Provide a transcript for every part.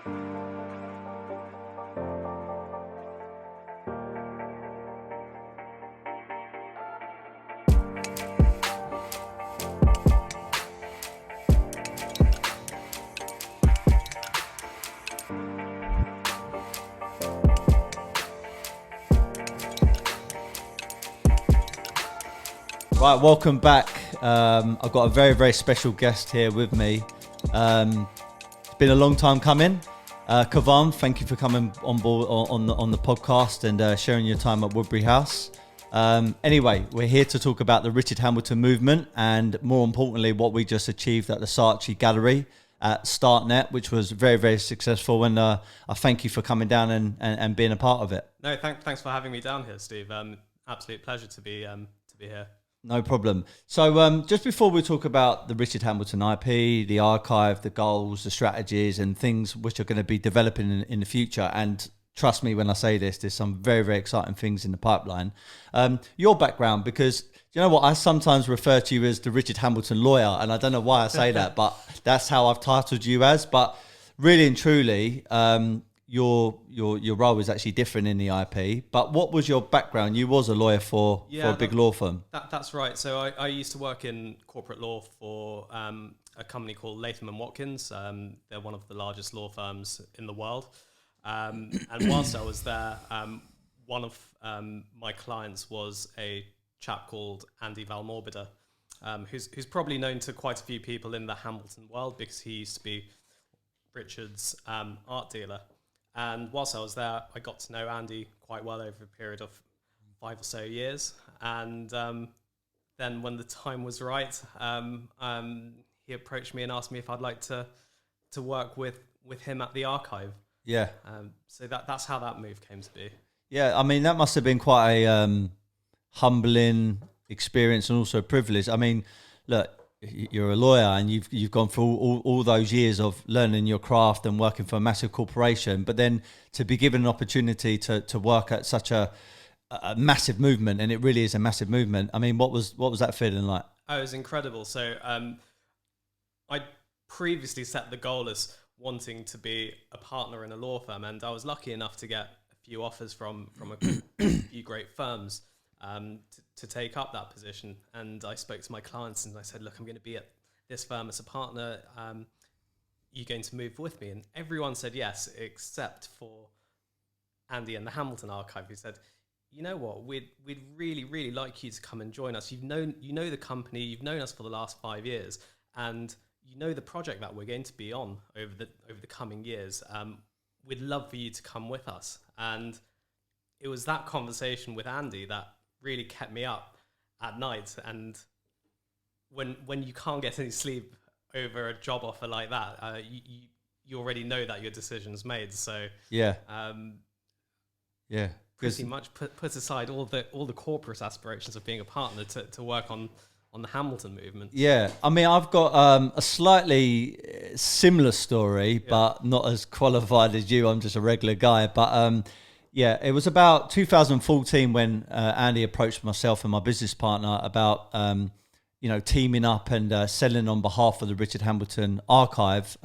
Right, welcome back. I've got a very, very special guest here with me. It's been a long time coming. Kavan, thank you for coming on board on the podcast and sharing your time at Woodbury House. Anyway, we're here to talk about the Richard Hambleton movement and, more importantly, what we just achieved at the Saatchi Gallery at StartNet, which was very, very successful. And I thank you for coming down and being a part of it. No, thanks for having me down here, Steve. Absolute pleasure to be here. No problem. So just before we talk about the Richard Hambleton IP, the archive, the goals, the strategies and things which are going to be developing in the future, and trust me when I say this, there's some very, very exciting things in the pipeline. Your background, because you know what, I sometimes refer to you as the Richard Hambleton lawyer, and I don't know why I say that, but that's how I've titled you as. But really and truly, your role is actually different in the IP. But what was your background? You was a lawyer for a big law firm. That's right. So I used to work in corporate law for a company called Latham & Watkins. They're one of the largest law firms in the world. And whilst I was there, one of my clients was a chap called Andy Valmorbida, who's probably known to quite a few people in the Hambleton world because he used to be Richard's art dealer. And whilst I was there, I got to know Andy quite well over a period of 5 or so years. And then when the time was right, he approached me and asked me if I'd like to work with him at the archive. Yeah. So that's how that move came to be. Yeah, I mean, that must have been quite a humbling experience and also a privilege. I mean, look, you're a lawyer and you've gone through all those years of learning your craft and working for a massive corporation, but then to be given an opportunity to work at such a massive movement, and it really is a massive movement. I mean, what was that feeling like? Oh, it was incredible. So I previously set the goal as wanting to be a partner in a law firm, and I was lucky enough to get a few offers from a few great firms to take up that position. And I spoke to my clients and I said, look, I'm going to be at this firm as a partner. You're going to move with me? And everyone said yes, except for Andy and the Hambleton Archive, who said, you know what, we'd really, really like you to come and join us. You know the company, you've known us for the last 5 years, and you know the project that we're going to be on over the coming years. We'd love for you to come with us. And it was that conversation with Andy that really kept me up at night. And when you can't get any sleep over a job offer like that, you already know that your decision's made. So yeah, pretty much put aside all the corporate aspirations of being a partner to work on the Hambleton movement. Yeah, I mean, I've got a slightly similar story, but not as qualified as you. I'm just a regular guy, but yeah, it was about 2014 when Andy approached myself and my business partner about teaming up and selling on behalf of the Richard Hambleton archive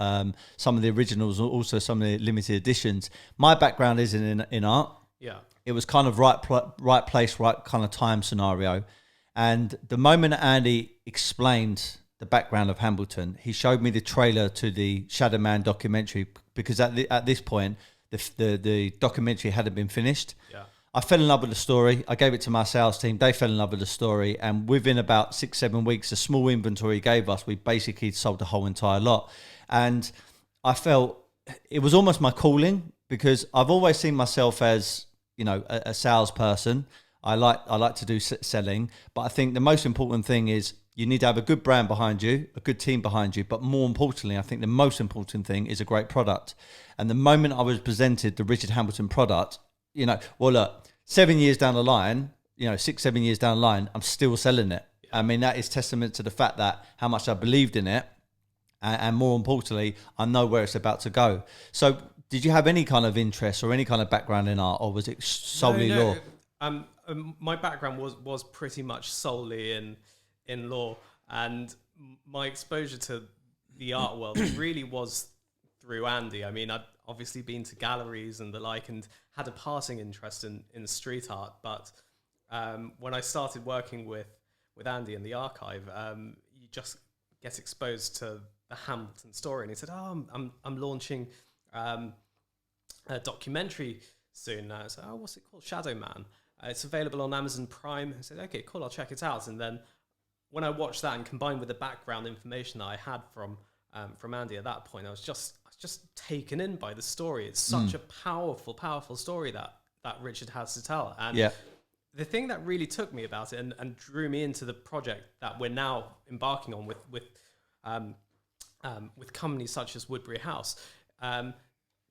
some of the originals, also some of the limited editions. My background is in art. Yeah, it was kind of right place, right kind of time scenario. And the moment Andy explained the background of Hambleton, he showed me the trailer to the Shadowman documentary, because at this point, the documentary hadn't been finished. Yeah. I fell in love with the story. I gave it to my sales team. They fell in love with the story. And within about 6-7 weeks, the small inventory he gave us, we basically sold the whole entire lot. And I felt it was almost my calling, because I've always seen myself as, a salesperson. I like to do selling, but I think the most important thing is you need to have a good brand behind you, a good team behind you, but more importantly, I think the most important thing is a great product. And the moment I was presented the Richard Hambleton product, look, 7 years down the line, 6-7 years down the line, I'm still selling it. I mean, that is testament to the fact that how much I believed in it, and more importantly, I know where it's about to go. So did you have any kind of interest or any kind of background in art, or was it solely law? My background was pretty much solely in law, and my exposure to the art world really was through Andy. I mean, I'd obviously been to galleries and the like and had a passing interest in street art. But when I started working with Andy in the archive, you just get exposed to the Hambleton story. And he said, oh, I'm launching a documentary soon. I said, oh, what's it called? Shadowman. It's available on Amazon Prime. I said, okay, cool, I'll check it out. And then when I watched that and combined with the background information that I had from Andy at that point, I was just taken in by the story. It's such a powerful story that Richard has to tell. And the thing that really took me about it and drew me into the project that we're now embarking on with companies such as Woodbury House,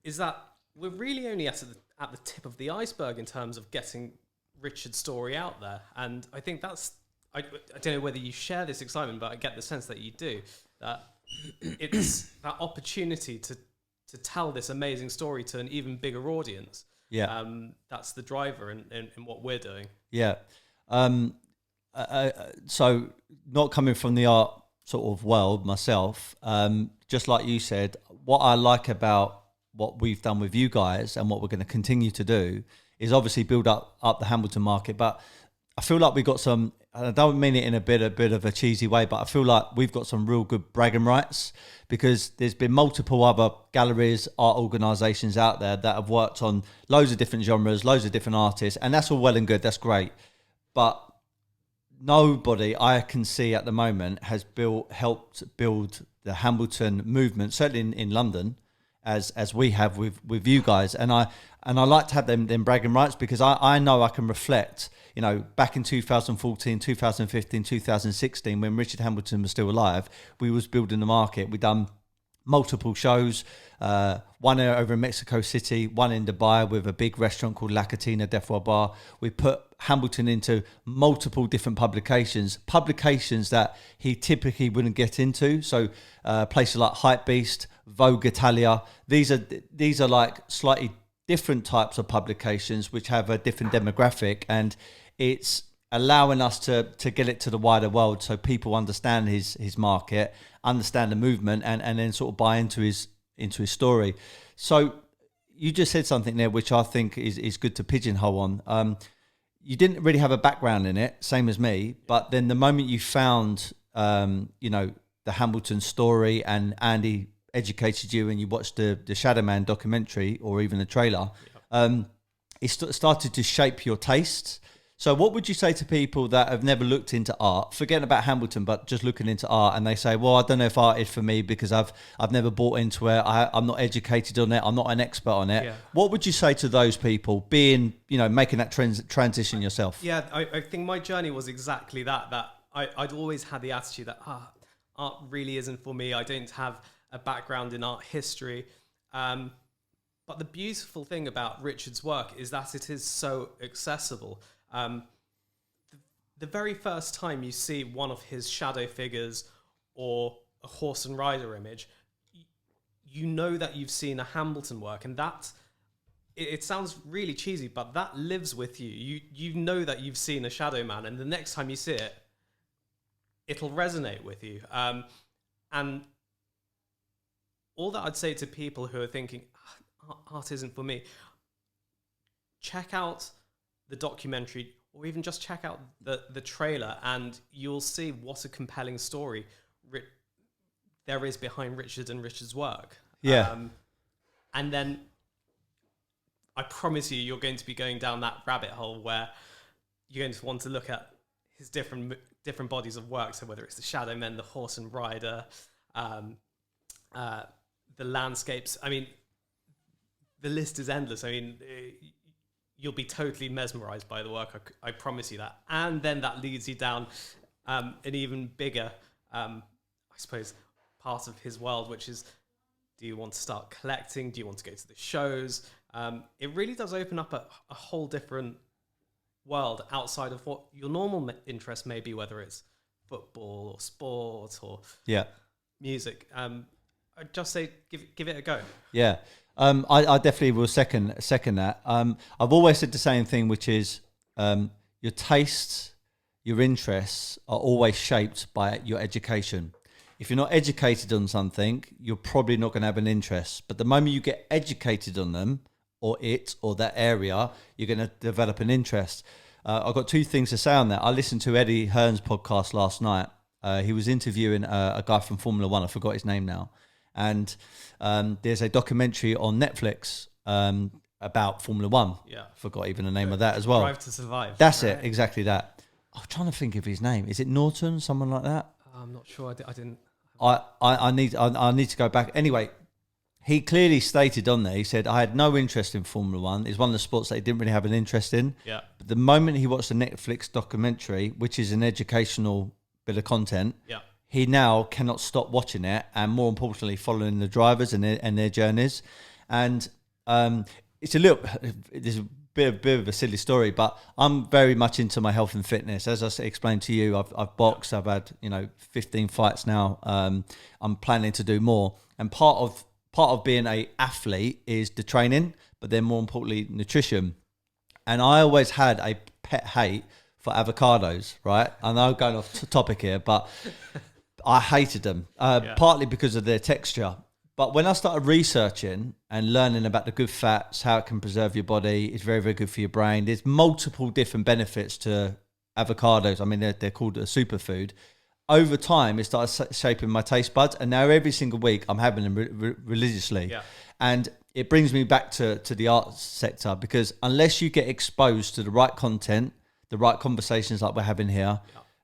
is that we're really only at the tip of the iceberg in terms of getting Richard's story out there. And I think that's, I don't know whether you share this excitement, but I get the sense that you do, that it's that opportunity to tell this amazing story to an even bigger audience. Yeah. That's the driver in what we're doing. Yeah. So not coming from the art sort of world myself, just like you said, what I like about what we've done with you guys and what we're going to continue to do is obviously build up the Hambleton market. But I feel like we've got some, and I don't mean it in a bit of a cheesy way, but I feel like we've got some real good bragging rights, because there's been multiple other galleries, art organisations out there that have worked on loads of different genres, loads of different artists, and that's all well and good, that's great. But nobody I can see at the moment has helped build the Hambleton movement, certainly in London, as we have with you guys. And I like to have them bragging rights, because I know I can reflect, you know, back in 2014, 2015, 2016, when Richard Hambleton was still alive, we was building the market. We done multiple shows, one over in Mexico City, one in Dubai with a big restaurant called La Catina Death Row Bar. We put Hambleton into multiple different publications that he typically wouldn't get into. So places like Hypebeast, Vogue Italia, these are like slightly different types of publications which have a different demographic, and it's allowing us to get it to the wider world so people understand his market, understand the movement, and then sort of buy into his story. So you just said something there which I think is good to pigeonhole on. You didn't really have a background in it, same as me, but then the moment you found the Hambleton story and Andy educated you and you watched the Shadowman documentary or even the trailer, it started to shape your tastes. So what would you say to people that have never looked into art, forgetting about Hambleton, but just looking into art, and they say, well, I don't know if art is for me because I've never bought into it, I'm not educated on it, I'm not an expert on it. Yeah. What would you say to those people, being, making that transition yourself? Yeah, I think my journey was exactly that I'd always had the attitude that art really isn't for me. I don't have a background in art history. But the beautiful thing about Richard's work is that it is so accessible. The very first time you see one of his shadow figures or a horse and rider image, you know that you've seen a Hambleton work, and that it sounds really cheesy, but that lives with you. You know that you've seen a Shadowman, and the next time you see it, it'll resonate with you. And all that I'd say to people who are thinking art isn't for me, check out the documentary, or even just check out the trailer, and you'll see what a compelling story there is behind Richard and Richard's work. Yeah. And then I promise you're going to be going down that rabbit hole where you're going to want to look at his different bodies of work. So whether it's the Shadowmen, the horse and rider, the landscapes. I mean, the list is endless. I mean, you'll be totally mesmerized by the work. I promise you that. And then that leads you down an even bigger, I suppose, part of his world, which is, do you want to start collecting? Do you want to go to the shows? It really does open up a whole different world outside of what your normal interest may be, whether it's football or sport or music. I'd just say give it a go. Yeah. I definitely will second that. I've always said the same thing, which is your tastes, your interests are always shaped by your education. if you're not educated on something, you're probably not going to have an interest. But the moment you get educated on them or that area, you're going to develop an interest. I've got two things to say on that. I listened to Eddie Hearn's podcast last night. He was interviewing a guy from Formula One. I forgot his name now. And there's a documentary on Netflix about Formula One. Yeah. Forgot even the name of that as well. Drive to Survive. That's right. It, exactly that. I'm trying to think of his name. Is it Norton? Someone like that? I'm not sure. I didn't. I need to go back. Anyway, he clearly stated on there, he said, I had no interest in Formula One. It's one of the sports that he didn't really have an interest in. Yeah. But the moment he watched the Netflix documentary, which is an educational bit of content, yeah, he now cannot stop watching it, and more importantly, following the drivers and their journeys. And it's a bit of a silly story, but I'm very much into my health and fitness. As I explained to you, I've boxed. I've had 15 fights now. I'm planning to do more, and part of being a athlete is the training, but then more importantly, nutrition. And I always had a pet hate for avocados. Right? I know I'm going off topic here, but I hated them partly because of their texture. But when I started researching and learning about the good fats, how it can preserve your body, it's very, very good for your brain. There's multiple different benefits to avocados. I mean, they're called a superfood. Over time, it started shaping my taste buds. And now every single week, I'm having them religiously. Yeah. And it brings me back to the arts sector, because unless you get exposed to the right content, the right conversations like we're having here,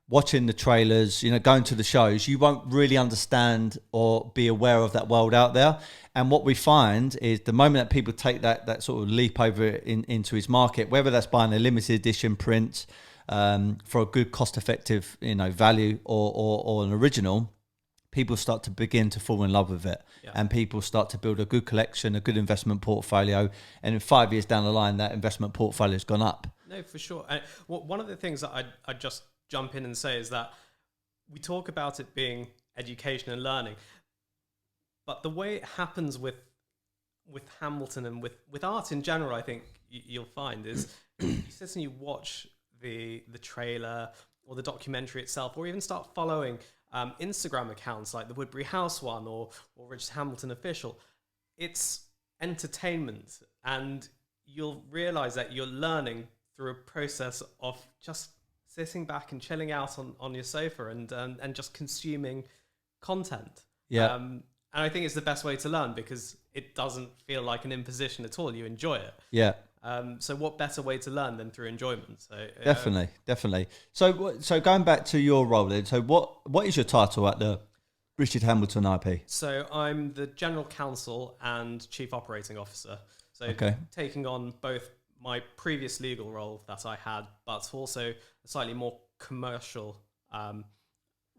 watching the trailers, going to the shows, you won't really understand or be aware of that world out there. And what we find is the moment that people take that sort of leap over into his market, whether that's buying a limited edition print for a good cost-effective value or an original, people start to begin to fall in love with it. Yeah. And people start to build a good collection, a good investment portfolio. And in 5 years down the line, that investment portfolio has gone up. No, for sure. One of the things that I just jump in and say is that we talk about it being education and learning, but the way it happens with Hambleton and with art in general, I think you'll find is you sit and you watch the trailer or the documentary itself, or even start following Instagram accounts like the Woodbury House one or Richard Hambleton official. It's entertainment, and you'll realize that you're learning through a process of just sitting back and chilling out on your sofa and just consuming content. Yeah. And I think it's the best way to learn, because it doesn't feel like an imposition at all. You enjoy it. Yeah. So what better way to learn than through enjoyment? So Definitely. So going back to your role then, so what is your title at the Richard Hambleton IP? So I'm the General Counsel and Chief Operating Officer. So taking on both my previous legal role that I had, but also a slightly more commercial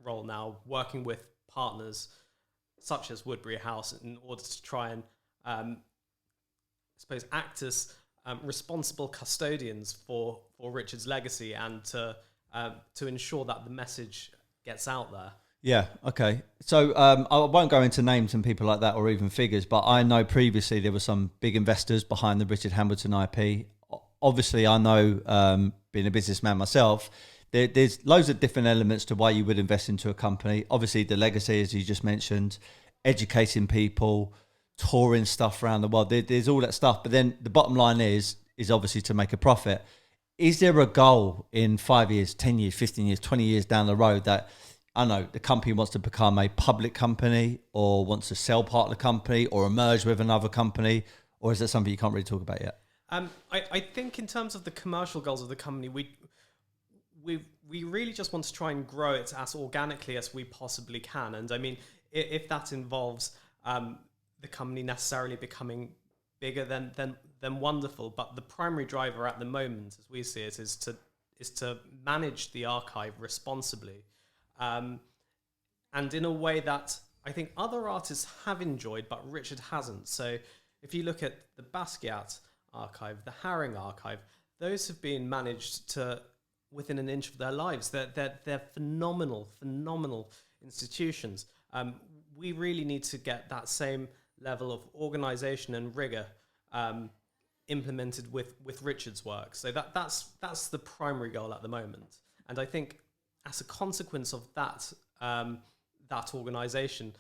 role now, working with partners such as Woodbury House in order to try and, I suppose, act as responsible custodians for Richard's legacy, and to ensure that the message gets out there. Yeah, okay. So I won't go into names and people like that or even figures, but I know previously there were some big investors behind the Richard Hambleton IP. Obviously, I know, being a businessman myself, there's loads of different elements to why you would invest into a company. Obviously, the legacy, as you just mentioned, educating people, touring stuff around the world. There's all that stuff. But then the bottom line is obviously to make a profit. Is there a goal in 5 years, 10 years, 15 years, 20 years down the road that, I don't know, the company wants to become a public company, or wants to sell part of the company, or merge with another company? Or is that something you can't really talk about yet? I think in terms of the commercial goals of the company, we really just want to try and grow it as organically as we possibly can. And I mean, if that involves the company necessarily becoming bigger, then wonderful. But the primary driver at the moment, as we see it, is to manage the archive responsibly, and in a way that I think other artists have enjoyed, but Richard hasn't. So if you look at the Basquiat archive, the Haring archive, those have been managed to within an inch of their lives. They're phenomenal institutions. We really need to get that same level of organization and rigor implemented with Richard's work. So that's the primary goal at the moment. And I think as a consequence of that that organisation,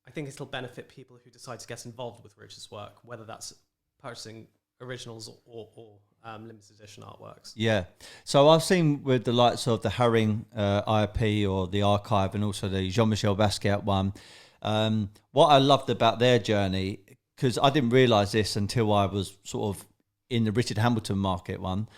I think it'll benefit people who decide to get involved with Richard's work, whether that's purchasing originals or limited edition artworks. Yeah. So I've seen with the likes of the Haring IP or the Archive, and also the Jean-Michel Basquiat one, what I loved about their journey, because I didn't realise this until I was sort of in the Richard Hambleton market one,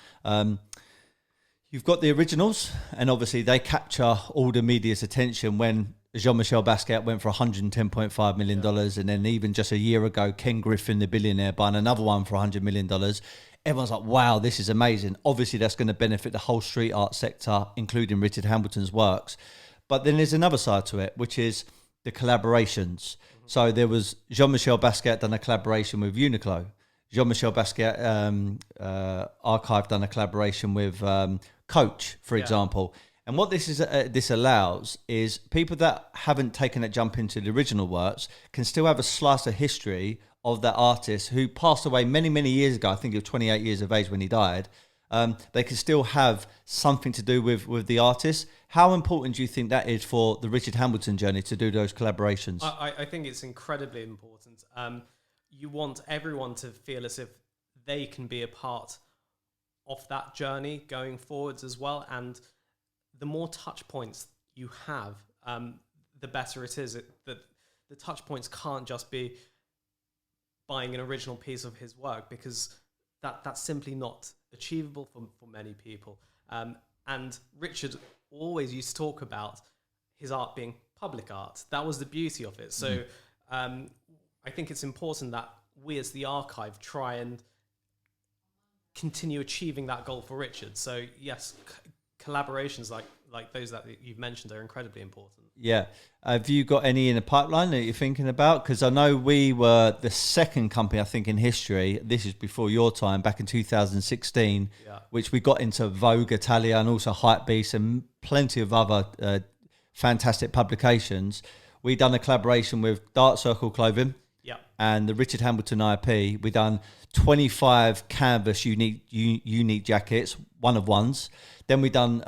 you've got the originals, and obviously they capture all the media's attention when Jean-Michel Basquiat went for $110.5 million, and then even just a year ago, Ken Griffin, the billionaire, buying another one for $100 million. Everyone's like, wow, this is amazing. Obviously, that's going to benefit the whole street art sector, including Richard Hambleton's works. But then there's another side to it, which is the collaborations. So there was Jean-Michel Basquiat done a collaboration with Uniqlo. Jean-Michel Basquiat Archive done a collaboration with Coach, for example. And what this allows is people that haven't taken that jump into the original works can still have a slice of history of that artist who passed away many, many years ago. I think he was 28 years of age when he died. They can still have something to do with the artist. How important do you think that is for the Richard Hambleton journey to do those collaborations? I think it's incredibly important. You want everyone to feel as if they can be a part of that journey going forwards as well. And the more touch points you have, the better it is. The touch points can't just be buying an original piece of his work, because that's simply not achievable for many people. And Richard always used to talk about his art being public art. That was the beauty of it. So I think it's important that we as the archive try and continue achieving that goal for Richard. So yes, collaborations like those that you've mentioned are incredibly important. Yeah. Have you got any in the pipeline that you're thinking about? Because I know we were the second company, I think, in history, this is before your time, back in 2016, which we got into Vogue Italia and also Hypebeast and plenty of other fantastic publications. We done a collaboration with Dark Circle Clothing and the Richard Hambleton IP. We done 25 canvas unique jackets, one of ones. Then we done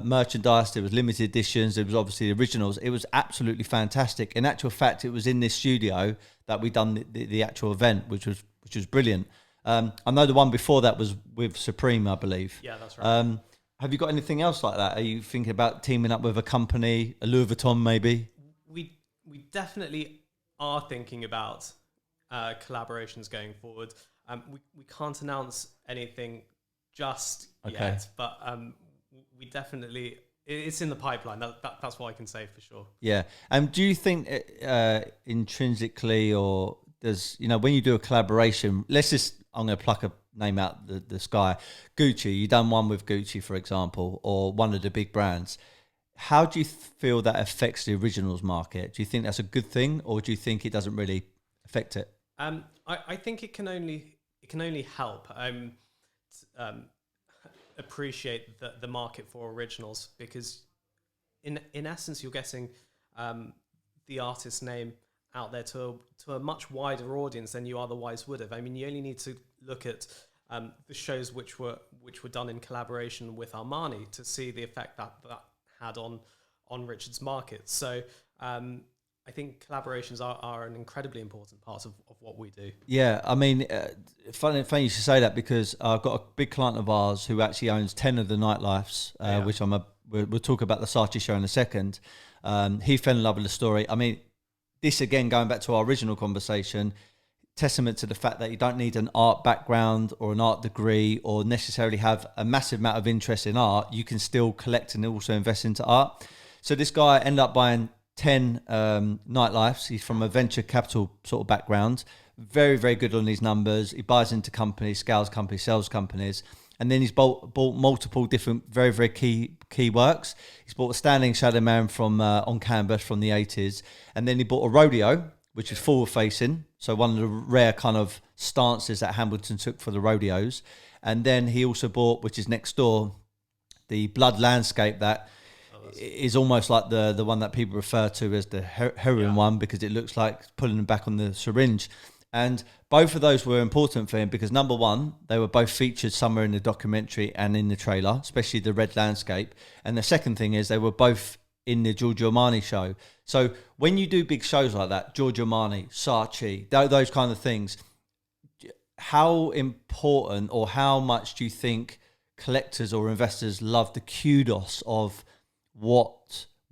merchandise. There was limited editions. There was obviously the originals. It was absolutely fantastic. In actual fact, it was in this studio that we done the actual event, which was brilliant. I know the one before that was with Supreme, I believe. Yeah, that's right. Have you got anything else like that? Are you thinking about teaming up with a company, a Louis Vuitton maybe? We definitely are thinking about collaborations going forward. We can't announce anything just yet, but we definitely, it's in the pipeline. That's what I can say for sure. Yeah. Do you think intrinsically, or does, when you do a collaboration, I'm going to pluck a name out the sky, Gucci, you done one with Gucci, for example, or one of the big brands. How do you feel that affects the originals market? Do you think that's a good thing, or do you think it doesn't really affect it? I think it can only help. Appreciate the market for originals, because in essence you're getting the artist's name out there to a much wider audience than you otherwise would have. I mean, you only need to look at the shows which were done in collaboration with Armani to see the effect that had on Richard's market. So I think collaborations are an incredibly important part of what we do. Yeah, I mean, funny you should say that, because I've got a big client of ours who actually owns 10 of the Nightlifes, which we'll talk about the Saatchi show in a second. He fell in love with the story. I mean, this again, going back to our original conversation, testament to the fact that you don't need an art background or an art degree or necessarily have a massive amount of interest in art. You can still collect and also invest into art. So this guy ended up buying 10 Nightlifes. He's from a venture capital sort of background. Very, very good on his numbers. He buys into companies, scales companies, sells companies. And then he's bought multiple different very, very key works. He's bought a standing Shadowman from on canvas from the 80s. And then he bought a rodeo, which is forward facing. So one of the rare kind of stances that Hambleton took for the rodeos. And then he also bought, which is next door, the blood landscape that is almost like the one that people refer to as the heroin one, because it looks like pulling them back on the syringe. And both of those were important for him because, number one, they were both featured somewhere in the documentary and in the trailer, especially the red landscape. And the second thing is they were both in the Giorgio Armani show. So when you do big shows like that, Giorgio Armani, Saatchi, those kind of things, how important or how much do you think collectors or investors love the kudos of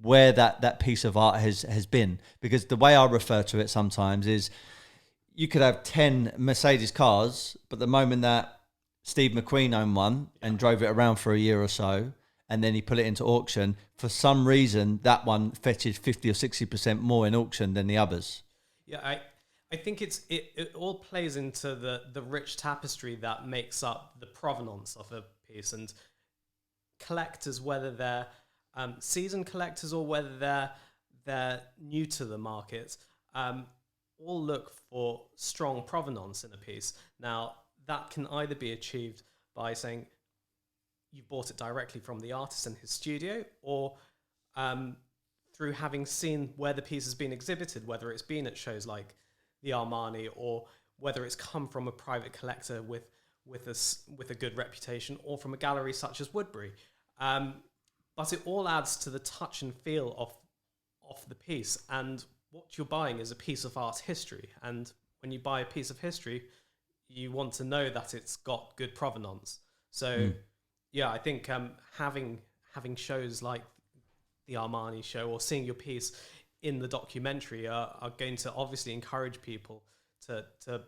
where that piece of art has been? Because the way I refer to it sometimes is you could have 10 Mercedes cars, but the moment that Steve McQueen owned one and drove it around for a year or so, and then he put it into auction, for some reason that one fetches 50 or 60% more in auction than the others. Yeah, I think it all plays into the rich tapestry that makes up the provenance of a piece. And collectors, whether they're seasoned collectors or whether they're new to the market, all look for strong provenance in a piece. Now, that can either be achieved by saying you bought it directly from the artist in his studio, or through having seen where the piece has been exhibited, whether it's been at shows like the Armani, or whether it's come from a private collector with a good reputation, or from a gallery such as Woodbury. But it all adds to the touch and feel of the piece. And what you're buying is a piece of art history. And when you buy a piece of history, you want to know that it's got good provenance. So, yeah, I think having shows like the Armani show or seeing your piece in the documentary are going to obviously encourage people to I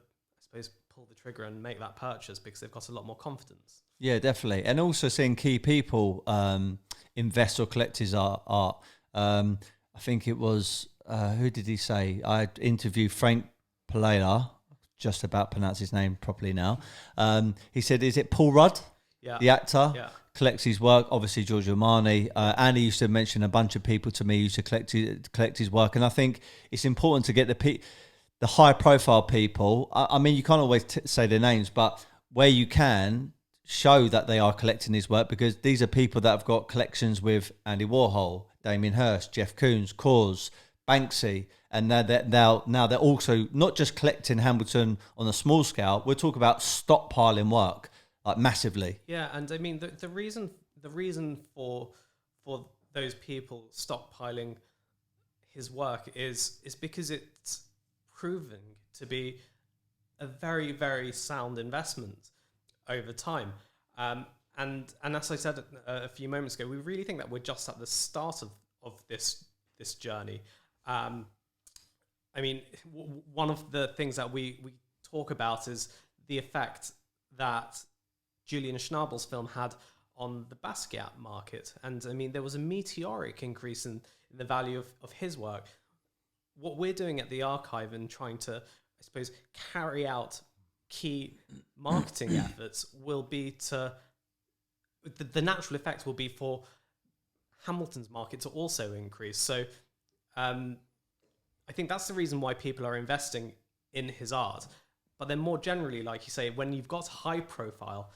suppose, pull the trigger and make that purchase because they've got a lot more confidence. Yeah, definitely. And also seeing key people invest or collect his art. I think it was, who did he say? I interviewed Frank Palella, just about pronounce his name properly now. He said, is it Paul Rudd? Yeah. The actor? Yeah. Collects his work, obviously Giorgio Armani. Andy used to mention a bunch of people to me who used to collect his work. And I think it's important to get the high profile people. I mean, you can't always say their names, but where you can, show that they are collecting his work, because these are people that have got collections with Andy Warhol, Damien Hirst, Jeff Koons, Kaws, Banksy, and now they're also not just collecting Hambleton on a small scale. We're talking about stockpiling work, like massively. Yeah, and I mean the reason for those people stockpiling his work is because it's proving to be a very, very sound investment over time. And as I said a few moments ago, we really think that we're just at the start of this journey. I mean, one of the things that we talk about is the effect that Julian Schnabel's film had on the Basquiat market. And I mean, there was a meteoric increase in the value of his work. What we're doing at the archive and trying to, I suppose, carry out key marketing efforts will be to, the natural effect will be for Hambleton's market to also increase. So I think that's the reason why people are investing in his art. But then more generally, like you say, when you've got high profile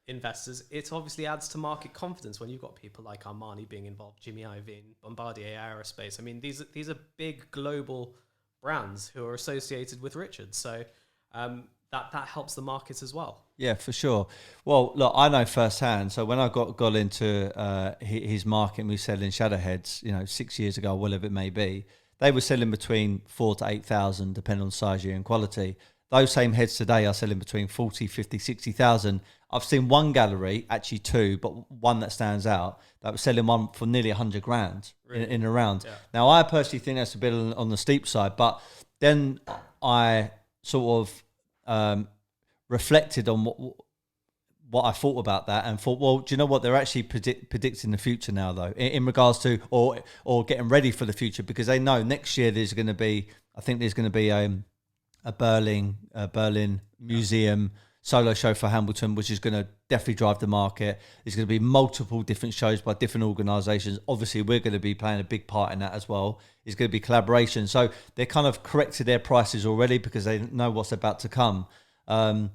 investors, it obviously adds to market confidence when you've got people like Armani being involved, Jimmy Iovine, Bombardier Aerospace. I mean, these are big global brands who are associated with Richard. So that helps the market as well. Yeah, for sure. Well, look, I know firsthand. So when I got into his market and we were selling shadow heads, 6 years ago, whatever it may be, they were selling between 4,000 to 8,000, depending on size, year and quality. Those same heads today are selling between 40, 50, 60,000. I've seen one gallery, actually two, but one that stands out, that was selling one for nearly 100 grand really? in a round. Yeah. Now, I personally think that's a bit on the steep side, but then I sort of reflected on what I thought about that and thought, well, do you know what? They're actually predicting the future now, though, in regards to, or getting ready for the future, because they know next year there's going to be a Berlin museum solo show for Hambleton, which is going to definitely drive the market. There's going to be multiple different shows by different organisations. Obviously, we're going to be playing a big part in that as well. It's going to be collaboration. So they kind of corrected their prices already because they know what's about to come. And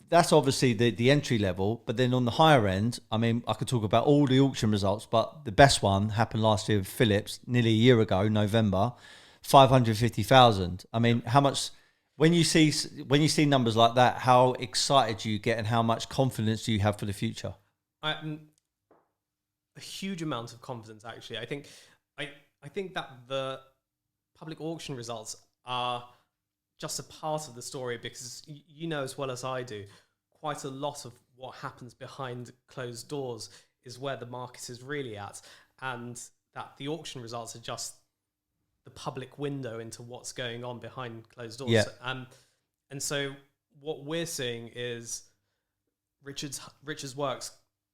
that's obviously the entry level. But then on the higher end, I mean, I could talk about all the auction results, but the best one happened last year with Phillips, nearly a year ago, November, 550,000. I mean, how much... When you see numbers like that, how excited do you get and how much confidence do you have for the future? I a huge amount of confidence. Actually, I think that the public auction results are just a part of the story, because you know as well as I do, quite a lot of what happens behind closed doors is where the market is really at, and that the auction results are just the public window into what's going on behind closed doors. Yeah. And so what we're seeing is Richard's works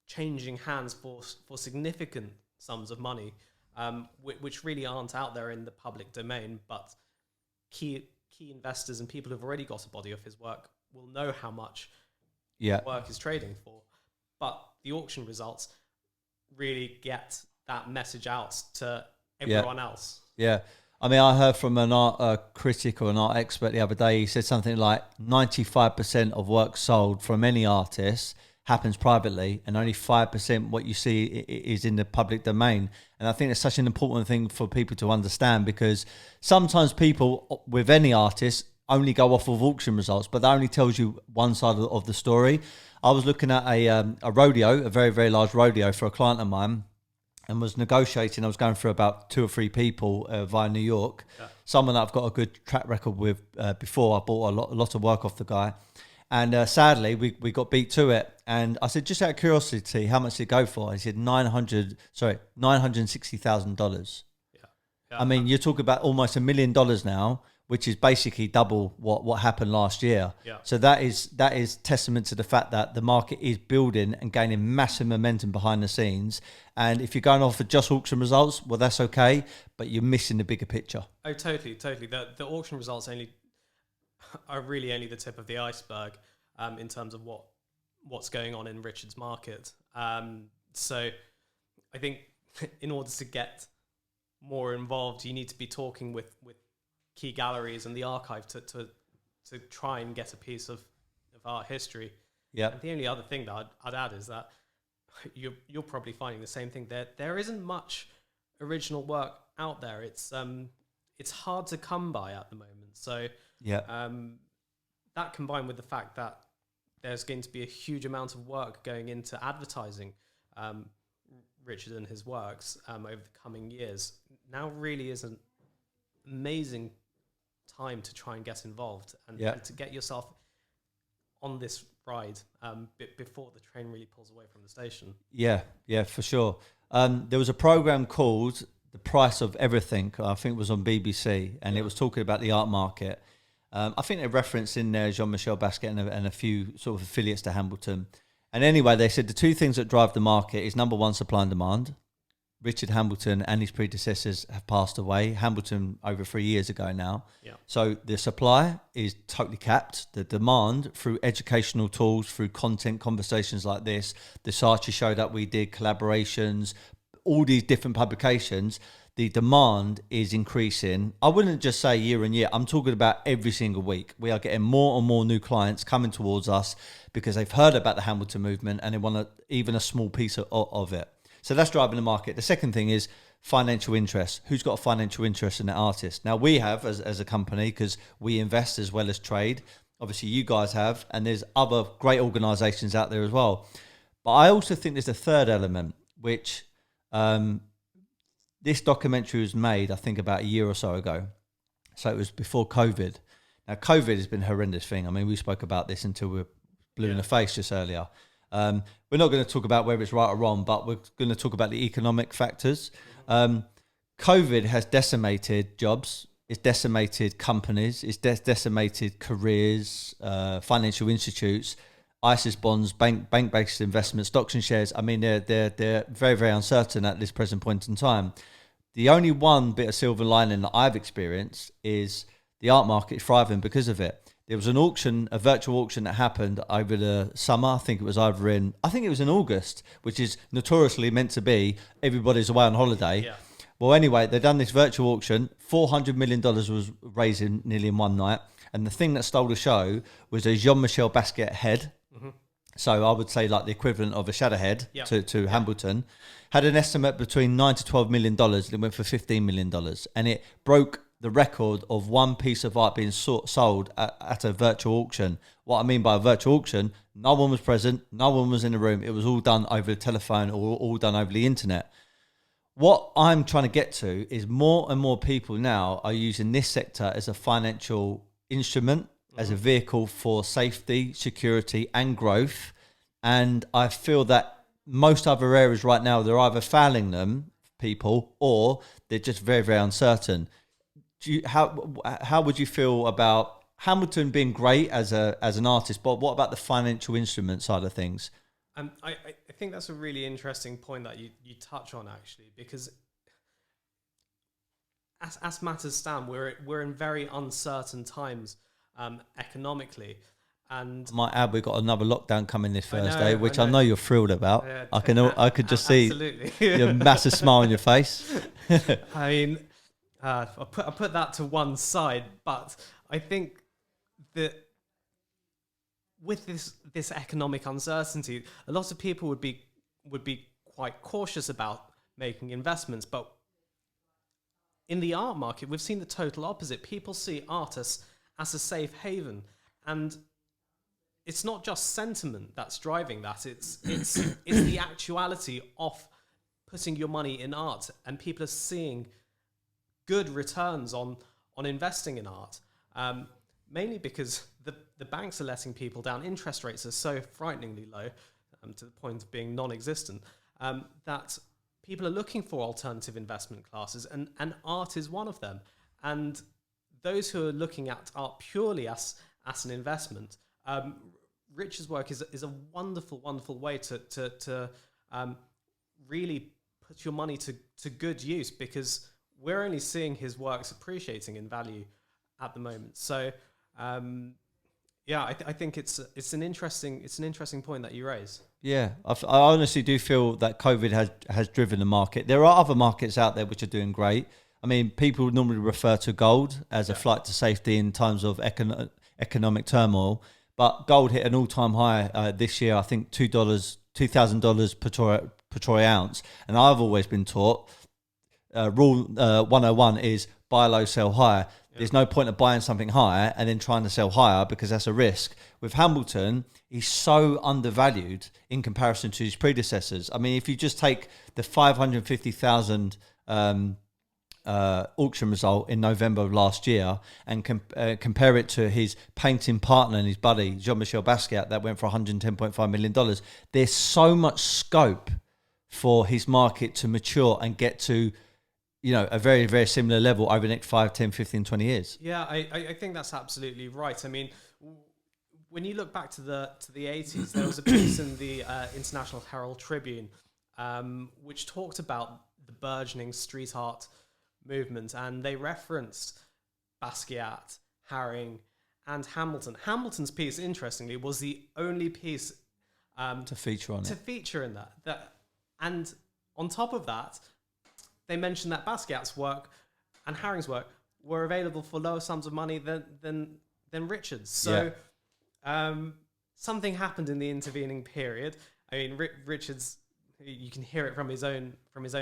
changing hands for significant sums of money, which really aren't out there in the public domain, but key investors and people who've already got a body of his work will know how much work is trading for. But the auction results really get that message out to everyone else. Yeah. I mean, I heard from an art critic or an art expert the other day. He said something like 95% of work sold from any artist happens privately, and only 5% what you see is in the public domain. And I think it's such an important thing for people to understand, because sometimes people with any artist only go off of auction results, but that only tells you one side of the story. I was looking at a rodeo, a very, very large rodeo for a client of mine, and was negotiating. I was going through about 2 or 3 people via New York, someone that I've got a good track record with before. I bought a lot of work off the guy. And sadly, we got beat to it. And I said, just out of curiosity, how much did it go for? He said $960,000. Yeah. I mean, you're talking about almost $1 million now, which is basically double what happened last year. Yeah. So that is testament to the fact that the market is building and gaining massive momentum behind the scenes. And if you're going off for just auction results, well, that's okay, but you're missing the bigger picture. Oh, totally. The auction results are really only the tip of the iceberg in terms of what's going on in Richard's market. So I think in order to get more involved, you need to be talking with key galleries and the archive to try and get a piece of art history. Yeah. And the only other thing that I'd add is that you're probably finding the same thing. There isn't much original work out there. It's hard to come by at the moment. So that combined with the fact that there's going to be a huge amount of work going into advertising Richard and his works over the coming years, now really is an amazing time to try and get involved and to get yourself on this ride before the train really pulls away from the station. Yeah, for sure. There was a program called The Price of Everything, I think it was on BBC, and it was talking about the art market. I think they referenced in there Jean-Michel Basquiat and a few sort of affiliates to Hambleton. And anyway, they said the 2 things that drive the market is number 1, supply and demand. Richard Hambleton and his predecessors have passed away. Hambleton over 3 years ago now. Yeah. So the supply is totally capped. The demand, through educational tools, through content, conversations like this, the Saatchi show that we did, collaborations, all these different publications, the demand is increasing. I wouldn't just say year on year. I'm talking about every single week. We are getting more and more new clients coming towards us because they've heard about the Hambleton movement and they want even a small piece of it. So that's driving the market. The second thing is financial interest. Who's got a financial interest in the artist? Now, we have as a company, because we invest as well as trade. Obviously, you guys have, and there's other great organisations out there as well. But I also think there's a third element, which this documentary was made, I think, about a year or so ago. So it was before COVID. Now, COVID has been a horrendous thing. I mean, we spoke about this until we were blue in the face just earlier. We're not going to talk about whether it's right or wrong, but we're going to talk about the economic factors. COVID has decimated jobs. It's decimated companies. It's decimated careers, financial institutes, ISIS bonds, bank-based investments, stocks and shares. I mean, they're very, very uncertain at this present point in time. The only one bit of silver lining that I've experienced is the art market is thriving because of it. There was an auction, a virtual auction that happened over the summer. I think it was in August, which is notoriously meant to be everybody's away on holiday. Yeah. Well, anyway, they've done this virtual auction. $400 million was raised nearly in one night. And the thing that stole the show was a Jean-Michel Basquiat head. Mm-hmm. So I would say like the equivalent of a shadow head to Hambleton. Had an estimate between $9 to $12 million. It went for $15 million. And it broke the record of one piece of art being sold at a virtual auction. What I mean by a virtual auction, no one was present, no one was in the room. It was all done over the telephone or all done over the internet. What I'm trying to get to is more and more people now are using this sector as a financial instrument, as a vehicle for safety, security, and growth. And I feel that most other areas right now, they're either failing them, people, or they're just very, very uncertain. How would you feel about Hambleton being great as an artist, but what about the financial instrument side of things? I think that's a really interesting point that you touch on, actually, because as matters stand, we're in very uncertain times economically. And I might add, we've got another lockdown coming this Thursday, which I know. know you're thrilled about. I could just see your massive smile on your face. I mean, I'll put that to one side, but I think that with this economic uncertainty, a lot of people would be quite cautious about making investments. But in the art market, we've seen the total opposite. People see art as a safe haven, and it's not just sentiment that's driving that. It's the actuality of putting your money in art, and people are seeing good returns on investing in art. Mainly because the banks are letting people down. Interest rates are so frighteningly low, to the point of being non-existent, that people are looking for alternative investment classes, and art is one of them. And those who are looking at art purely as an investment, Richard's work is a wonderful, wonderful way to really put your money to good use, because we're only seeing his works appreciating in value at the moment. So, I think it's an interesting point that you raise. Yeah, I honestly do feel that COVID has driven the market. There are other markets out there which are doing great. I mean, people normally refer to gold as a flight to safety in times of economic turmoil, but gold hit an all-time high this year. I think $2,000 per troy ounce, and I've always been taught rule 101 is buy low, sell high. There's no point of buying something higher and then trying to sell higher, because that's a risk. With Hambleton, he's so undervalued in comparison to his predecessors. I mean, if you just take the 550,000 auction result in November of last year and compare it to his painting partner and his buddy, Jean-Michel Basquiat, that went for $110.5 million, there's so much scope for his market to mature and get to, a very, very similar level over the next 5, 10, 15, 20 years. Yeah, I think that's absolutely right. I mean, when you look back to the 80s, there was a piece in the International Herald Tribune which talked about the burgeoning street art movement, and they referenced Basquiat, Haring, and Hambleton. Hambleton's piece, interestingly, was the only piece to feature in that. And on top of that, they mentioned that Basquiat's work and Haring's work were available for lower sums of money than Richard's. So something happened in the intervening period. I mean, Richard's, you can hear it from his own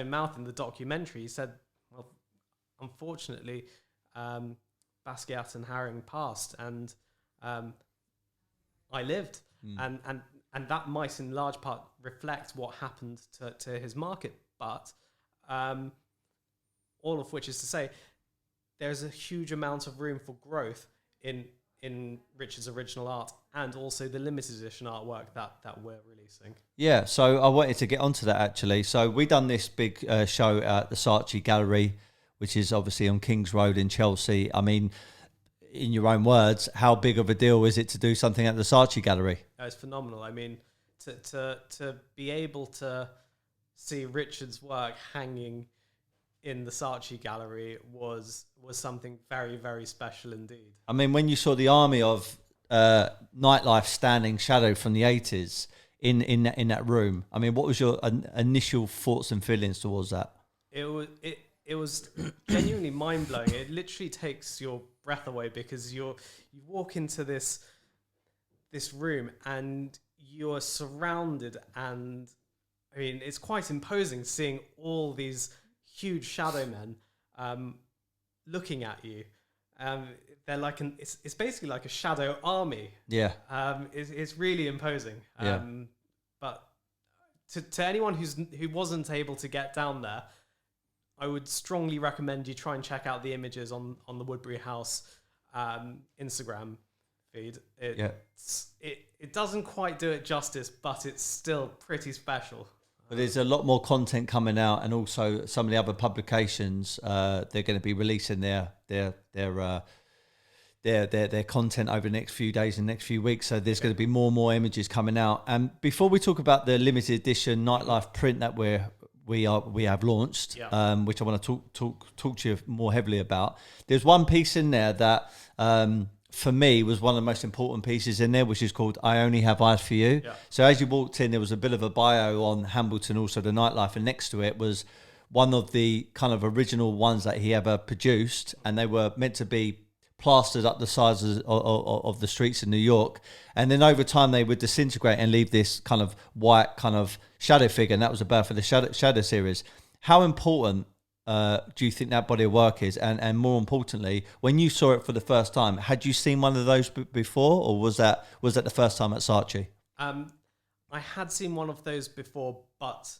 mouth in the documentary. He said, "Well, unfortunately, Basquiat and Haring passed, and I lived." And that might in large part reflect what happened to his market. But all of which is to say, there's a huge amount of room for growth in Richard's original art, and also the limited edition artwork that we're releasing. Yeah, so I wanted to get onto that, actually. So we done this big show at the Saatchi Gallery, which is obviously on King's Road in Chelsea. I mean, in your own words, how big of a deal is it to do something at the Saatchi Gallery? It's phenomenal. I mean, to be able to see Richard's work hanging in the Saatchi Gallery was something very, very special indeed. I mean, when you saw the army of Nightlife standing shadow from the 80s in that room, I mean, what was your initial thoughts and feelings towards that? It was genuinely mind-blowing. It literally takes your breath away, because you walk into this room and you're surrounded, and I mean, it's quite imposing seeing all these huge shadow men looking at you. They're like it's basically like a shadow army. Yeah. It's really imposing. But to anyone who wasn't able to get down there, I would strongly recommend you try and check out the images on the Woodbury House Instagram feed. It doesn't quite do it justice, but it's still pretty special. But there's a lot more content coming out, and also some of the other publications they're going to be releasing their content over the next few days and next few weeks. So there's going to be more and more images coming out. And before we talk about the limited edition Nightlife print that we have launched, which I want to talk to you more heavily about. There's one piece in there that for me was one of the most important pieces in there, which is called "I Only Have Eyes for You." Yeah. So as you walked in, there was a bit of a bio on Hambleton, also the Nightlife, and next to it was one of the kind of original ones that he ever produced, and they were meant to be plastered up the sides of the streets in New York, and then over time they would disintegrate and leave this kind of white kind of shadow figure, and that was the birth of the Shadow series. How important do you think that body of work is, and more importantly, when you saw it for the first time, had you seen one of those before, or was that the first time at Saatchi? I had seen one of those before, but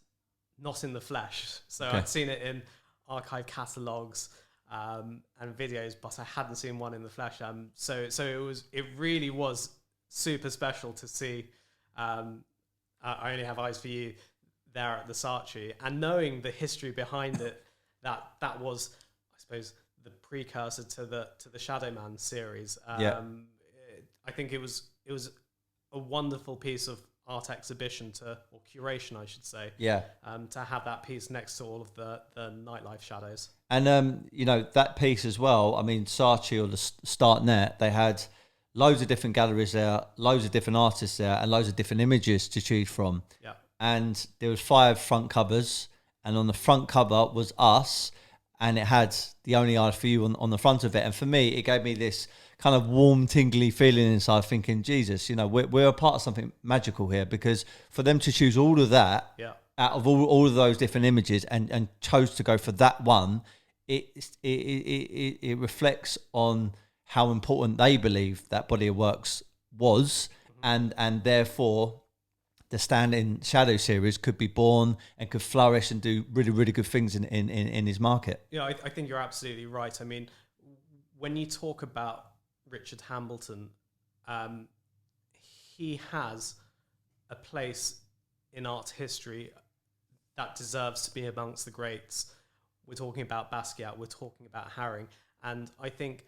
not in the flesh. So okay. I'd seen it in archive catalogues and videos, but I hadn't seen one in the flesh. So it really was super special to see. I Only Have Eyes for You there at the Saatchi, and knowing the history behind it, that was, I suppose, the precursor to the Shadowman series. I think it was a wonderful piece of art exhibition or curation, I should say. Yeah. To have that piece next to all of the Nightlife shadows. And that piece as well. I mean, Saatchi or the Startnet, they had loads of different galleries there, loads of different artists there, and loads of different images to choose from. Yeah. And there was 5 front covers, and on the front cover was us, and it had the Only Eyes for You on the front of it. And for me, it gave me this kind of warm, tingly feeling inside, thinking, Jesus, we're a part of something magical here, because for them to choose all of that out of all of those different images and chose to go for that one, it reflects on how important they believe that body of works was, and therefore the Stand-in Shadow series could be born and could flourish and do really, really good things in his market. Yeah, I think you're absolutely right. I mean, when you talk about Richard Hambleton, he has a place in art history that deserves to be amongst the greats. We're talking about Basquiat, we're talking about Haring, and I think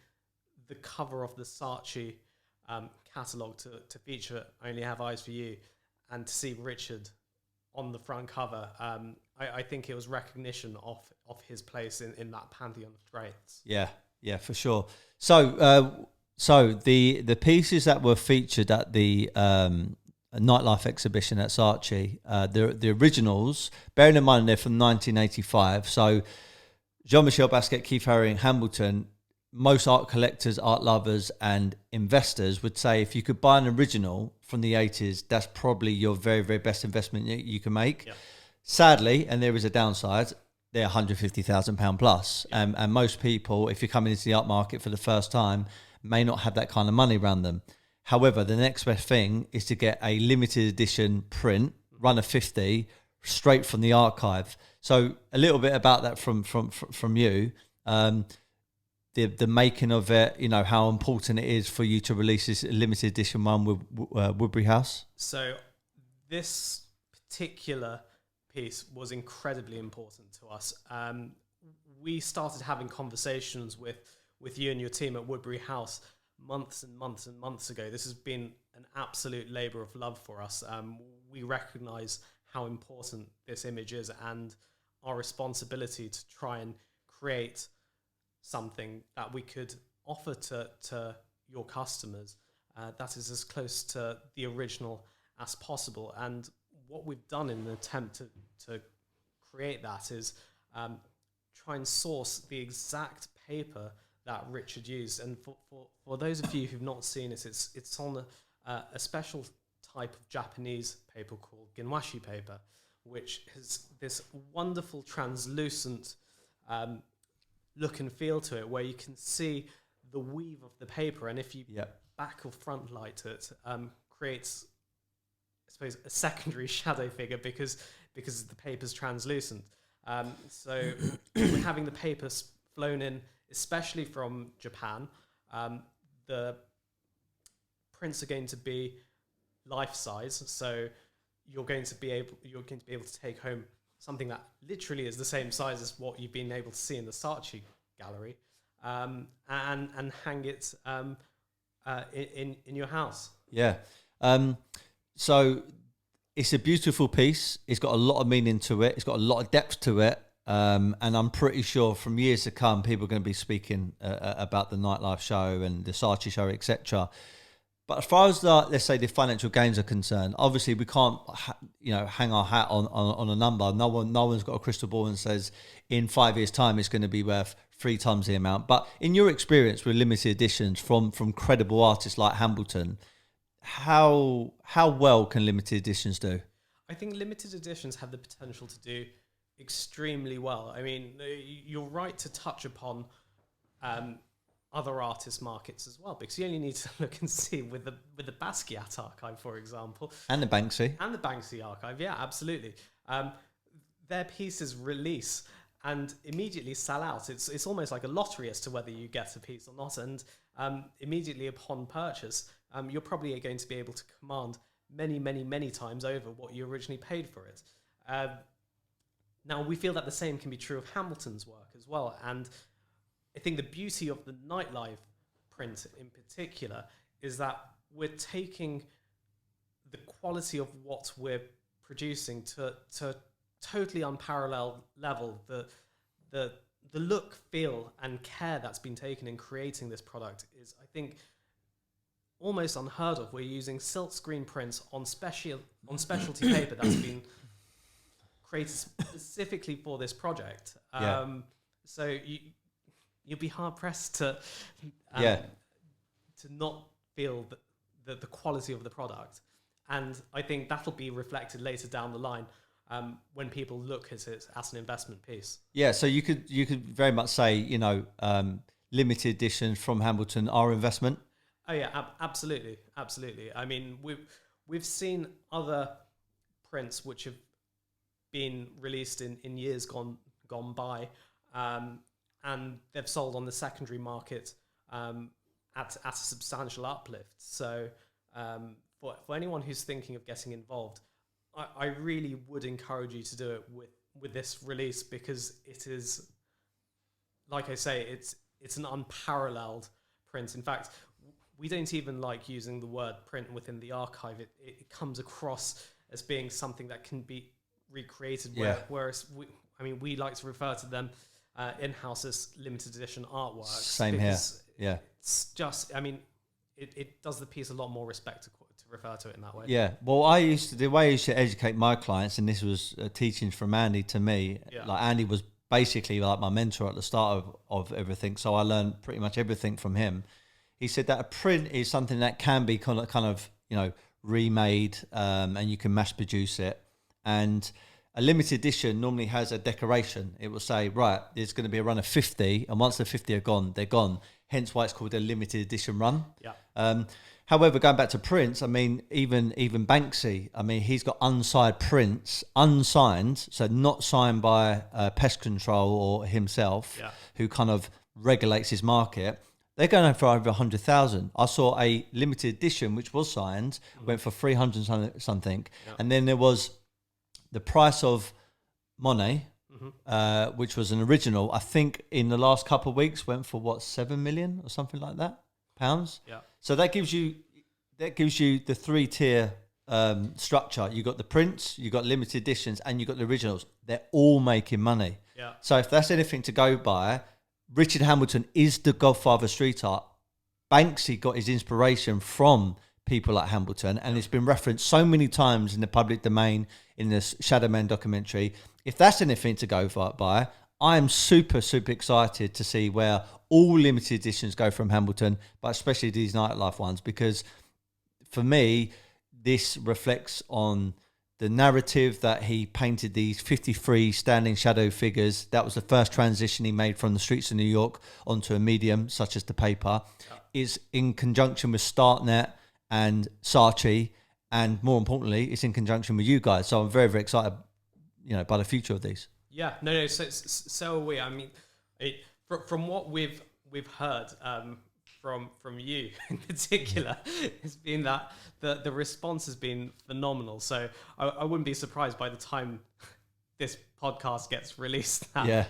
the cover of the Saatchi catalogue to feature Only Have Eyes for You, and to see Richard on the front cover, I think it was recognition of his place in that pantheon of greats. Yeah, for sure. So the pieces that were featured at the Nightlife exhibition at Saatchi, the originals, bearing in mind they're from 1985, so Jean-Michel Basquiat, Keith Haring, Hambleton, most art collectors, art lovers and investors would say if you could buy an original from the 80s, that's probably your very, very best investment you can make. Yeah. Sadly, and there is a downside, they're £150,000 plus. Yeah. And most people, if you're coming into the art market for the first time, may not have that kind of money around them. However, the next best thing is to get a limited edition print, run a 50, straight from the archive. So a little bit about that from you. The making of it, how important it is for you to release this limited edition one with Woodbury House? So this particular piece was incredibly important to us. We started having conversations with you and your team at Woodbury House months and months and months ago. This has been an absolute labour of love for us. We recognise how important this image is and our responsibility to try and create something that we could offer to your customers that is as close to the original as possible. And what we've done in an attempt to create that is try and source the exact paper that Richard used. And for those of you who've not seen it, it's on a special type of Japanese paper called ginwashi paper, which is this wonderful translucent look and feel to it, where you can see the weave of the paper, and if you back or front light it, creates, I suppose, a secondary shadow figure because the paper's translucent. So we're having the paper flown in, especially from Japan. The prints are going to be life size, so you're going to be able to take home something that literally is the same size as what you've been able to see in the Saatchi gallery, and hang it in your house. Yeah. So it's a beautiful piece. It's got a lot of meaning to it. It's got a lot of depth to it. And I'm pretty sure from years to come, people are going to be speaking about the Nightlife show and the Saatchi show, etc. But as far as let's say the financial gains are concerned, obviously we can't, hang our hat on a number. No one's got a crystal ball and says in 5 years' time it's going to be worth 3 times the amount. But in your experience with limited editions from credible artists like Hambleton, how well can limited editions do? I think limited editions have the potential to do extremely well. I mean, you're right to touch upon other artist markets as well, because you only need to look and see with the Basquiat archive, for example, and the Banksy archive. Yeah, absolutely. Their pieces release and immediately sell out. It's almost like a lottery as to whether you get a piece or not. And immediately upon purchase, you're probably going to be able to command many, many, many times over what you originally paid for it. Now, we feel that the same can be true of Hambleton's work as well. And I think the beauty of the Nightlife print in particular is that we're taking the quality of what we're producing to totally unparalleled level. The look, feel, and care that's been taken in creating this product is, I think, almost unheard of. We're using silk screen prints on specialty paper that's been created specifically for this project. So you'll be hard pressed to not feel the quality of the product, and I think that'll be reflected later down the line when people look at it as an investment piece. Yeah, so you could very much say limited editions from Hambleton are investment. Oh yeah, absolutely. I mean, we've seen other prints which have been released in years gone by, and they've sold on the secondary market at a substantial uplift. So for anyone who's thinking of getting involved, I really would encourage you to do it with this release, because it is, like I say, it's an unparalleled print. In fact, we don't even like using the word print within the archive. It comes across as being something that can be recreated, whereas we like to refer to them in-house as limited edition artworks. Same here. Yeah, it's just, it does the piece a lot more respect to refer to it in that way. Yeah, well, the way I used to educate my clients, and this was teachings from Andy to me. Like, Andy was basically like my mentor at the start of everything, so I learned pretty much everything from him. He said that a print is something that can be kind of remade, and you can mass produce it. And a limited edition normally has a decoration. It will say, right, there's going to be a run of 50, and once the 50 are gone, they're gone. Hence why it's called a limited edition run. Yeah. However, going back to prints, even Banksy, he's got unsigned prints, so not signed by Pest Control or himself, who kind of regulates his market. They're going for over 100,000. I saw a limited edition, which was signed, went for 300 something. Yeah. And then there was the price of Monet, which was an original, I think in the last couple of weeks went for 7 million or something like that, pounds. Yeah. So that gives you the 3-tier structure. You got the prints, you got limited editions, and you got the originals. They're all making money. Yeah. So if that's anything to go by, Richard Hambleton is the godfather of street art. Banksy got his inspiration from people like Hambleton, and it's been referenced so many times in the public domain, in this Shadowman documentary. If that's anything to go by, I am super, super excited to see where all limited editions go from Hambleton, but especially these Nightlife ones, because for me, this reflects on the narrative that he painted these 53 standing shadow figures. That was the first transition he made from the streets of New York onto a medium such as the paper, is in conjunction with StartNet and Saatchi, and more importantly, it's in conjunction with you guys. So I'm very, very excited, by the future of these. Yeah, no. So are we. I mean, from what we've heard from you in particular, it's been that the response has been phenomenal. So I wouldn't be surprised by the time this podcast gets released that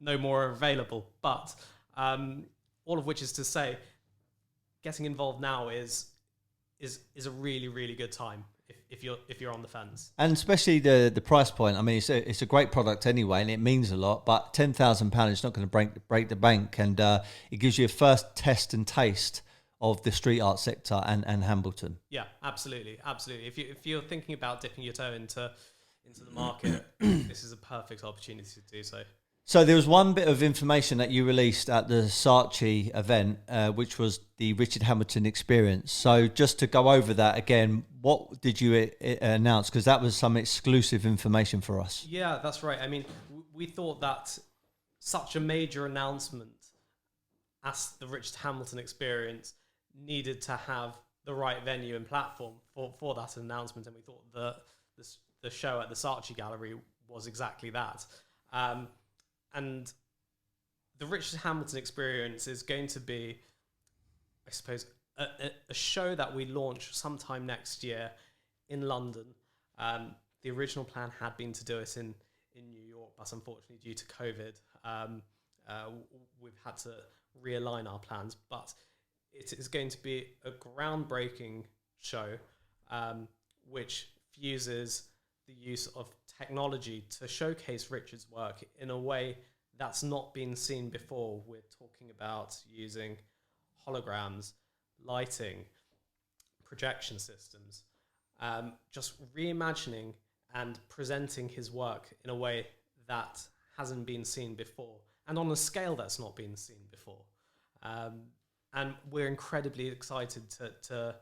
no more are available. But all of which is to say, getting involved now is a really, really good time if you're on the fence, and especially the price point. I mean, it's a great product anyway, and it means a lot. But £10,000 is not going to break the bank, and it gives you a first test and taste of the street art sector and Hambleton. Yeah, absolutely. If you're thinking about dipping your toe into the market, this is a perfect opportunity to do so. So there was one bit of information that you released at the Saatchi event, which was the Richard Hambleton experience. So just to go over that again, what did you announce? Because that was some exclusive information for us. Yeah, that's right. I mean, we thought that such a major announcement as the Richard Hambleton experience needed to have the right venue and platform for that announcement. And we thought that the show at the Saatchi Gallery was exactly that. And the Richard Hambleton experience is going to be, I suppose, a show that we launch sometime next year in London. The original plan had been to do it in New York, but unfortunately due to COVID, we've had to realign our plans. But it is going to be a groundbreaking show, which fuses the use of technology to showcase Richard's work in a way that's not been seen before. We're talking about using holograms, lighting, projection systems, just reimagining and presenting his work in a way that hasn't been seen before and on a scale that's not been seen before. And we're incredibly excited to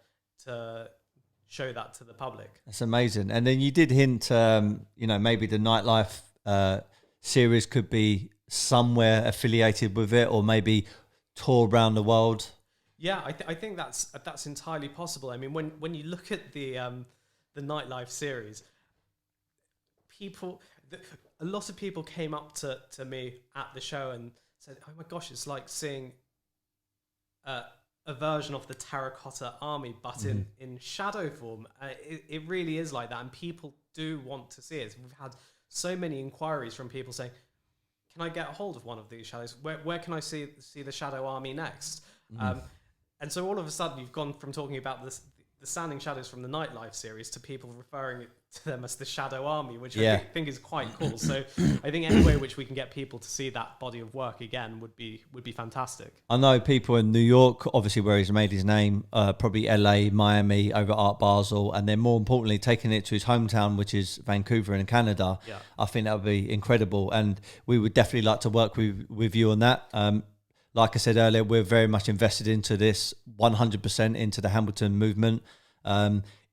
show that to the public. That's amazing. And then you did hint, maybe the Nightlife series could be somewhere affiliated with it, or maybe tour around the world. Yeah, I think that's entirely possible. I mean, when you look at the Nightlife series, a lot of people came up to me at the show and said, "Oh my gosh, it's like seeing a version of the Terracotta Army, but in shadow form." It really is like that, and people do want to see it. We've had so many inquiries from people saying, "Can I get a hold of one of these shadows? Where can I see the Shadow Army next?" And so all of a sudden, you've gone from talking about the standing shadows from the Nightlife series to people referring to them as the Shadow Army, which I think is quite cool. So I think any way which we can get people to see that body of work again would be fantastic. I know people in New York, obviously where he's made his name, probably LA, Miami, over at Art Basel, and then more importantly, taking it to his hometown, which is Vancouver in Canada. Yeah. I think that would be incredible, and we would definitely like to work with you on that. Like I said earlier, we're very much invested into this, 100% into the Hambleton movement.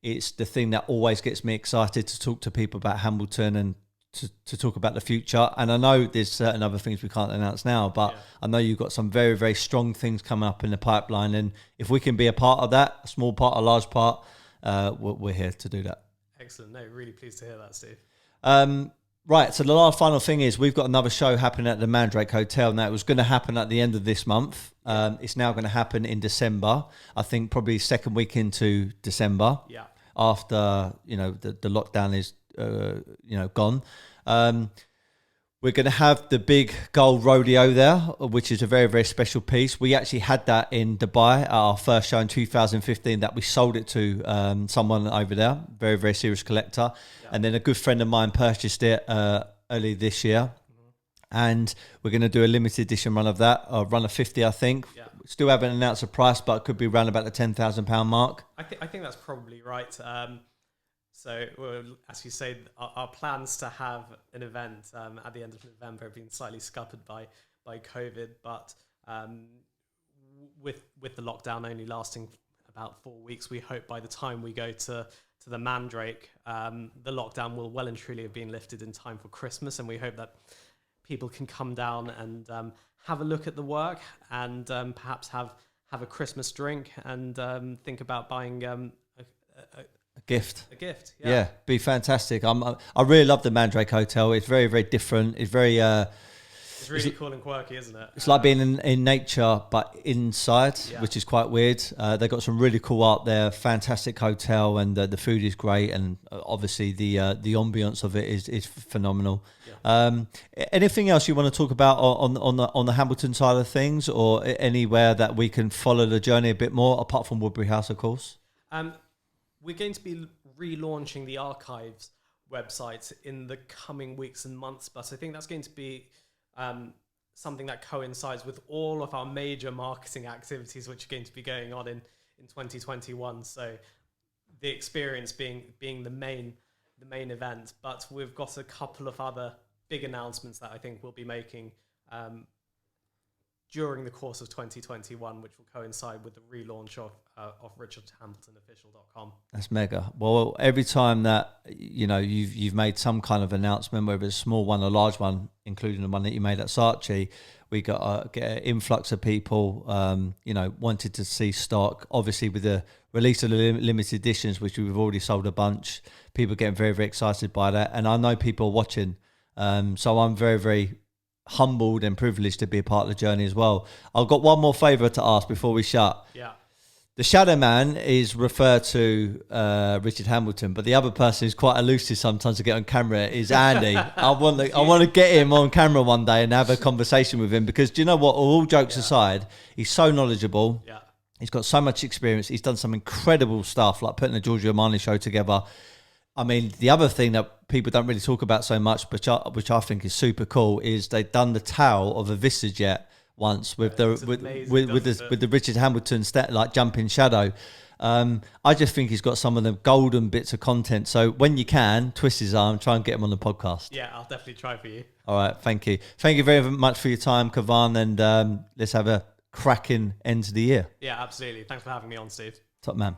It's the thing that always gets me excited to talk to people about Hambleton and to talk about the future. And I know there's certain other things we can't announce now, but I know you've got some very, very strong things coming up in the pipeline. And if we can be a part of that, a small part, a large part, we're here to do that. Excellent. No, really pleased to hear that, Steve. Right, so the last final thing is we've got another show happening at the Mandrake Hotel. Now, it was going to happen at the end of this month. It's now going to happen in December. I think probably second week into December. Yeah. After, the lockdown is, gone. We're going to have the big gold rodeo there, which is a very, very special piece. We actually had that in Dubai, our first show in 2015, that we sold it to someone over there, very, very serious collector. Yeah. And then a good friend of mine purchased it early this year. Mm-hmm. And we're going to do a limited edition run of that, run of 50, I think. Yeah. Still haven't announced a price, but it could be around about the £10,000 mark. I think that's probably right. So, as you say, our plans to have an event at the end of November have been slightly scuppered by COVID, but with the lockdown only lasting about 4 weeks, we hope by the time we go to to the Mandrake, the lockdown will well and truly have been lifted in time for Christmas, and we hope that people can come down and have a look at the work and perhaps have a Christmas drink and think about buying a gift. A gift, yeah, be fantastic. I really love the Mandrake Hotel. It's very, very different. It's very it's really cool and quirky, isn't it? It's like being in nature, but inside, which is quite weird. They've got some really cool art there. Fantastic hotel, and the food is great, and obviously the ambience of it is phenomenal. Yeah. Anything else you want to talk about on the Hambleton side of things, or anywhere that we can follow the journey a bit more, apart from Woodbury House, of course? We're going to be relaunching the archives website in the coming weeks and months, but I think that's going to be something that coincides with all of our major marketing activities, which are going to be going on in 2021. So the experience being the main event, but we've got a couple of other big announcements that I think we'll be making during the course of 2021, which will coincide with the relaunch of richardhambletonofficial.com. That's mega. Well, every time that you've made some kind of announcement, whether it's a small one or large one, including the one that you made at Saatchi, we get an influx of people wanted to see stock. Obviously, with the release of the limited editions, which we've already sold a bunch, people are getting very, very excited by that, and I know people are watching. So I'm very, very humbled and privileged to be a part of the journey as well. I've got one more favour to ask before we shut. Yeah. The Shadowman is referred to Richard Hambleton, but the other person who's quite elusive sometimes to get on camera is Andy. I want to get him on camera one day and have a conversation with him, because do you know what? All jokes aside, he's so knowledgeable. Yeah. He's got so much experience. He's done some incredible stuff, like putting the Giorgio Armani show together. I mean, the other thing that people don't really talk about so much, which I think is super cool, is they've done the towel of a VistaJet once with the Richard Hambleton like jumping shadow. I just think he's got some of the golden bits of content. So when you can, twist his arm, try and get him on the podcast. Yeah, I'll definitely try for you. All right, thank you. Thank you very much for your time, Kavan, and let's have a cracking end to the year. Yeah, absolutely. Thanks for having me on, Steve. Top man.